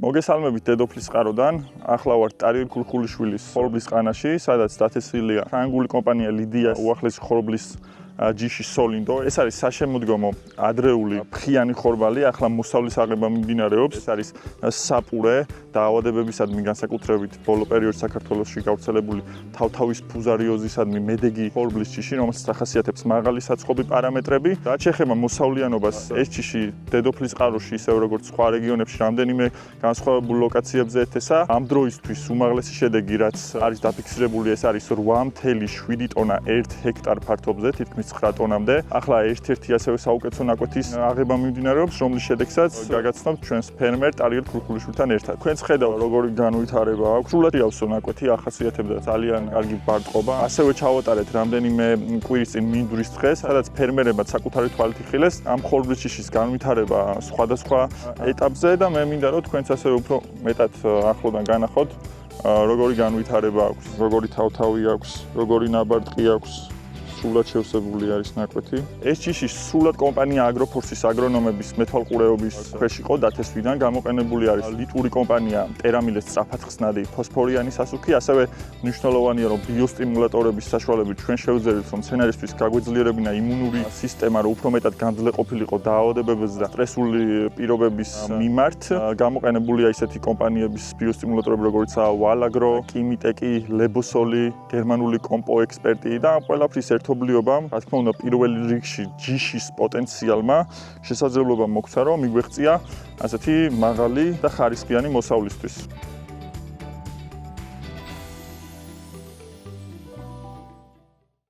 მოგესალმებით დედოფლის წყაროდან. ახლა ვარ ტარიელ ქურხულიშვილის ხორბლის ყანაში, სადაც დათესვილია ფრანგული კომპანია ლიდიას უახლესი ხორბლის ჯიში სოლინდო. ეს არის საშემოდგომო ადრეული ფხიანი ხორბალი, ახლა მოსავლის აღება მიმდინარეობს. ეს არის საპურე დაავადებებისადმი, განსაკუთრებით ბოლო პერიოდში საქართველოში გავრცელებული თავთავის ფუზარიოზისადმი მედეგი ხორბლის ჯიში, რომელსაც ახასიათებს მაღალი საწყობი პარამეტრები. რაც შეეხება მოსავლიანობას, ეს ჯიში დედოფლის წყაროში, ისევ როგორც სხვა რეგიონებში, რამდენიმე განსხვავებულ ლოკაციებზე ეთესა. ამ დროისთვის უმაღლესი შედეგი, რაც არის დაფიქსირებული, ეს არის 8.7 ტონა 1 ჰექტარ ფართობზე, თითქმის 9 ტონამდე. ახლა ერთ-ერთი ასევე საუკეთესო ნაკვეთის აღება მიმდინარეობს, რომლის შედეგსაც გაგაცნობთ ჩვენს ფერმერ ტარიელ ქურხულიშვილთან ერთად. თქვენც ხედავთ, როგორი განვითარება აქვს. სრულად იავსო ნაკვეთი ახასიათებდა ძალიან კარგი ბარტყობა. ასევე ჩავატარეთ რამდენიმე კვირის წინ მინდვრის დღეს, სადაც ფერმერებად საკუთარი თვალით იხილეს ამ ხორბლის ჯიშის განვითარება სხვადასხვა ეტაპზე და მე მინდა რომ თქვენც ასევე უფრო მეტად ახლოდან განახოთ, როგორი განვითარება აქვს, როგორი თავთავი აქვს, როგორი ნაბარტყი აქვს. სრულად შევსებული არის ნაკვეთი. ეს ჯიში სრულად კომპანია აგროფორსის აგრონომების მეთვალყურეობის ქვეშ იყო დათესვიდან. გამოყენებული არის ლიტვური კომპანია ტერამილეს სწრაფადხსნადი ფოსფორიანი სასუქი. ასევე მნიშვნელოვანია, რომ ბიოსტიმულატორების საშუალებით ჩვენ შევძლებთ, რომ მცენარისთვის გაგვეძლიერებინა იმუნური სისტემა, რომ უფრო მეტად განძლე ყოფილიყო დაავადებებზე და სტრესული პირობების მიმართ. გამოყენებულია ისეთი კომპანიების ბიოსტიმულატორები, როგორიცაა ვალაგრო, კიმიტეკი, ლებოსოლი, გერმანული კომპო ექსპერტი და ყველაფრის ერთობლიობამ, რა თქმა უნდა, პირველი რიგში ჯიშის პოტენციალმა შესაძლებლობა მოგცა, რომ მიგვეღწია ასეთი მაღალი და ხარისხიანი მოსავლისთვის.